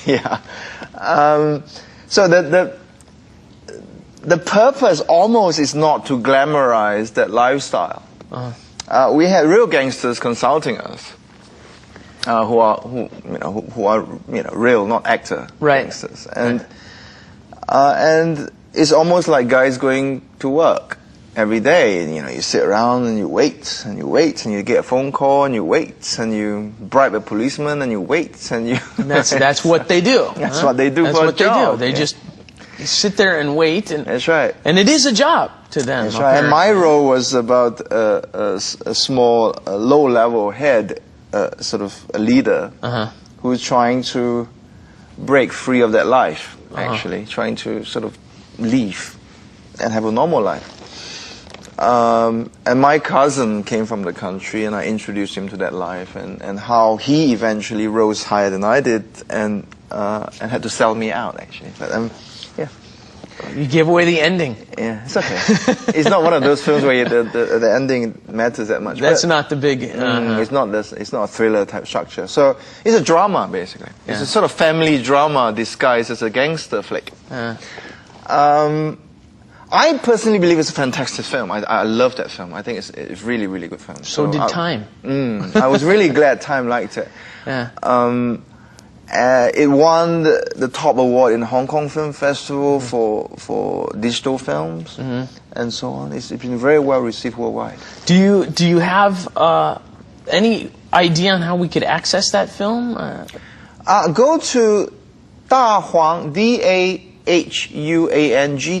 Yeah. So the purpose almost is not to glamorize that lifestyle. We had real gangsters consulting us, who are real, not actor gangsters, and it's almost like guys going to work every day. And, you sit around and you wait and you wait and you get a phone call and you wait and you bribe a policeman and you wait and you. And that's what they do. That's what they do that's for what a job. They do. They just sit there and wait. And that's right. And it is a job to them. That's right. And my role was about a small, low-level head, sort of a leader who's trying to break free of that life. Actually, trying to sort of leave and have a normal life. And my cousin came from the country, and I introduced him to that life, and how he eventually rose higher than I did, and had to sell me out, actually. But yeah. You gave away the ending. Yeah, it's okay. It's not one of those films where the ending matters that much. That's not the big. It's not this. It's not a thriller type structure. So it's a drama, basically. Yeah. It's a sort of family drama disguised as a gangster flick. I personally believe it's a fantastic film. I love that film. I think it's really, really good film. So did Time. I was really glad Time liked it. Yeah. It won the top award in the Hong Kong Film Festival for digital films and so on. It's been very well received worldwide. Do you have any idea on how we could access that film? Go to Dahuang, DAHUANG,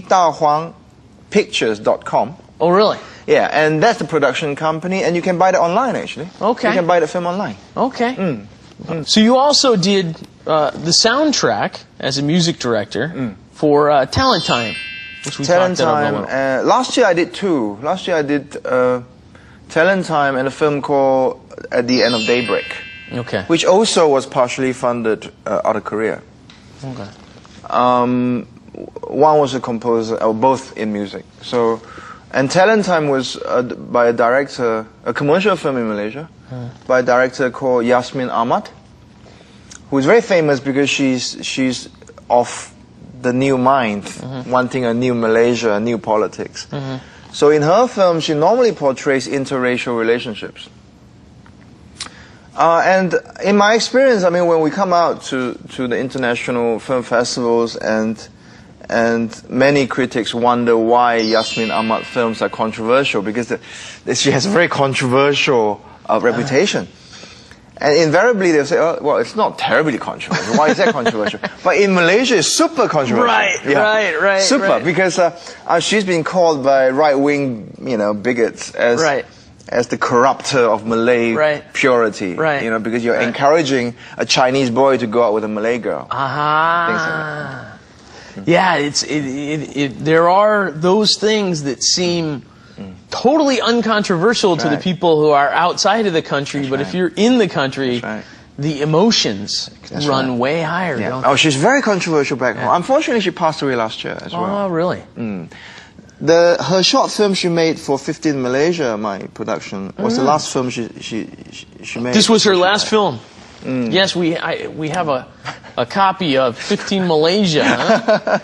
DahuangPictures.com. Oh, really? Yeah, and that's the production company, and you can buy it online, actually. Okay. You can buy the film online. Okay. So you also did the soundtrack as a music director for Talent Time, which we Talent talked Time. about. Last year I did two. Last year I did Talent Time and a film called At the End of Daybreak. Okay. Which also was partially funded out of Korea. Okay. One was a composer, both in music. So, and Talent Time was by a director, a commercial film in Malaysia, by a director called Yasmin Ahmad, who is very famous because she's of the new mind, wanting a new Malaysia, a new politics. So in her film, she normally portrays interracial relationships. And in my experience, I mean, when we come out to the international film festivals and many critics wonder why Yasmin Ahmad films are controversial, because she has a very controversial reputation. And invariably they'll say, oh, well, it's not terribly controversial. Why is that controversial? But in Malaysia, it's super controversial. Right. Super, because she's been called by right-wing, bigots as the corrupter of Malay purity. Right. Because you're encouraging a Chinese boy to go out with a Malay girl. Things like that. Yeah, there are those things that seem totally uncontroversial to the people who are outside of the country, but if you're in the country, the emotions run way higher, don't they? Oh, she's very controversial back home. Unfortunately, she passed away last year as well. Oh, really? Her short film she made for 15 Malaysia, my production, was the last film she made. This was her last film? Yes, we have a copy of 15 Malaysia. Huh?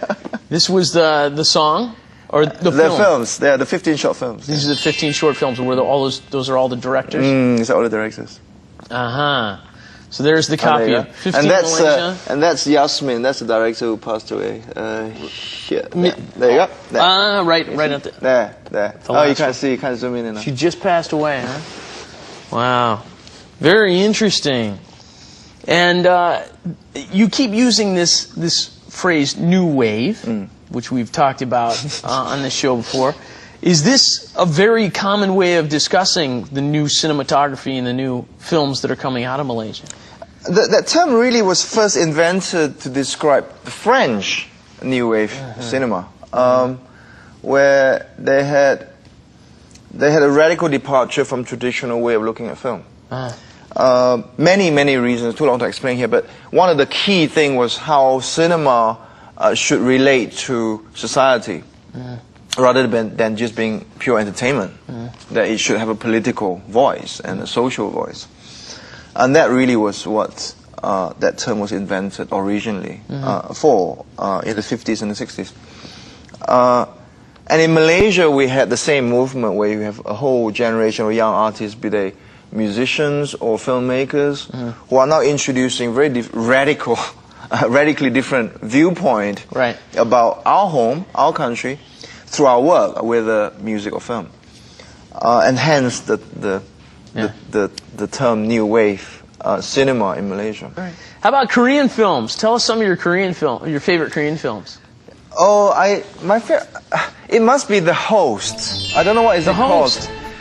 This was the song? Or the films, yeah, the 15 short films. These are the 15 short films. Were those are all the directors? These are all the directors. So there's the copy of 15 Malaysia. And that's Yasmin. That's the director who passed away. Here. There you go. There. Right out there. There. Oh, you can't see. You can't zoom in enough. She just passed away, huh? Wow. Very interesting. And you keep using this phrase, new wave, which we've talked about on the show before. Is this a very common way of discussing the new cinematography and the new films that are coming out of Malaysia? That term really was first invented to describe the French new wave cinema, where they had a radical departure from traditional way of looking at film. Many reasons, too long to explain here, but one of the key things was how cinema should relate to society rather than just being pure entertainment. That it should have a political voice and a social voice. And that really was what that term was invented originally in the 50s and the 60s. And in Malaysia, we had the same movement where you have a whole generation of young artists, be they musicians or filmmakers, who are now introducing very radically different viewpoint about our home, our country, through our work, whether music or film. And hence the term new wave cinema in Malaysia. Right. How about Korean films? Tell us some of your favorite Korean films. Oh, it must be The Host. I don't know what is it called.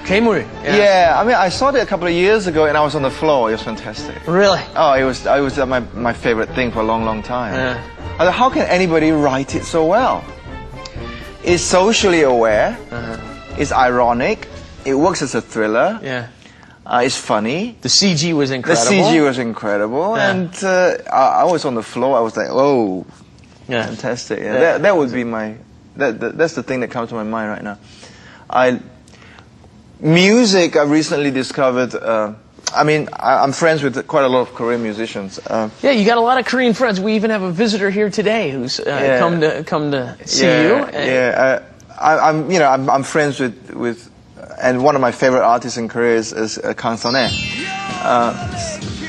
괴물. Yeah, I mean, I saw it a couple of years ago, and I was on the floor. It was fantastic. Really? Oh, it was my favorite thing for a long, long time. Yeah. I thought, how can anybody write it so well? It's socially aware. It's ironic. It works as a thriller. Yeah. It's funny. The CG was incredible. The CG was incredible, and I was on the floor. I was like, "Oh, fantastic!" Yeah, that would be that's the thing that comes to my mind right now. Music, I recently discovered. I mean, I'm friends with quite a lot of Korean musicians. Yeah, you got a lot of Korean friends. We even have a visitor here today who's come to see you. Yeah, I'm friends with. And one of my favorite artists in Korea is Kang Sun-hae.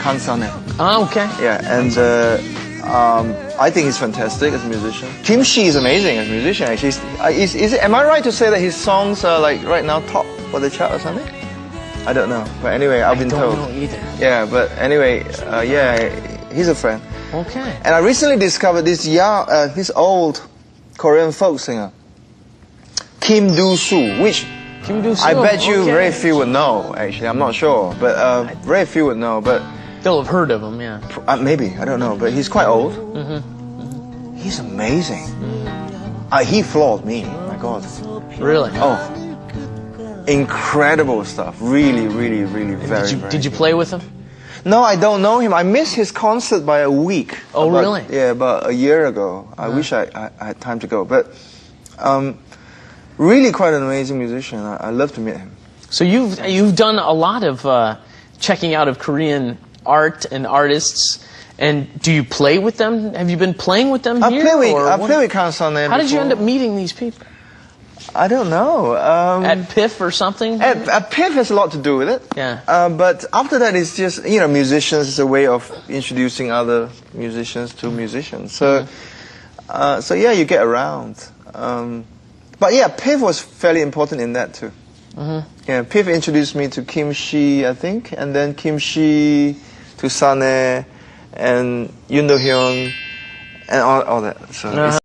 Kang Sun-hae. Oh, okay. Yeah, and I think he's fantastic as a musician. Kim Shi is amazing as a musician, actually. Am I right to say that his songs are like right now top for the chart or something? I don't know, but anyway, I've been told. I don't know either. Yeah, but anyway, he's a friend. Okay. And I recently discovered this old Korean folk singer, Kim Do-soo, which I bet you very few would know, actually. I'm not sure, but very few would know. But they'll have heard of him, yeah. Maybe, I don't know, but he's quite old. He's amazing. He floored me, my God. Really? Oh, incredible stuff. Really, really, really very. Did you play with him? No, I don't know him. I missed his concert by a week. Oh, really? Yeah, about a year ago. I wish I had time to go, but. Really quite an amazing musician. I love to meet him. So you've done a lot of checking out of Korean art and artists. And do you play with them? Have you been playing with them here? I play with Kang Sun-hae. How did you end up meeting these people? I don't know. At PIF or something? At PIF has a lot to do with it. Yeah. But after that, it's just, musicians is a way of introducing other musicians to musicians. So, yeah, you get around. But yeah, PIF was fairly important in that too. Yeah, PIF introduced me to Kim Shi, I think, and then Kim Shi to Sun-hae and Yoon Do-hyun and all that. So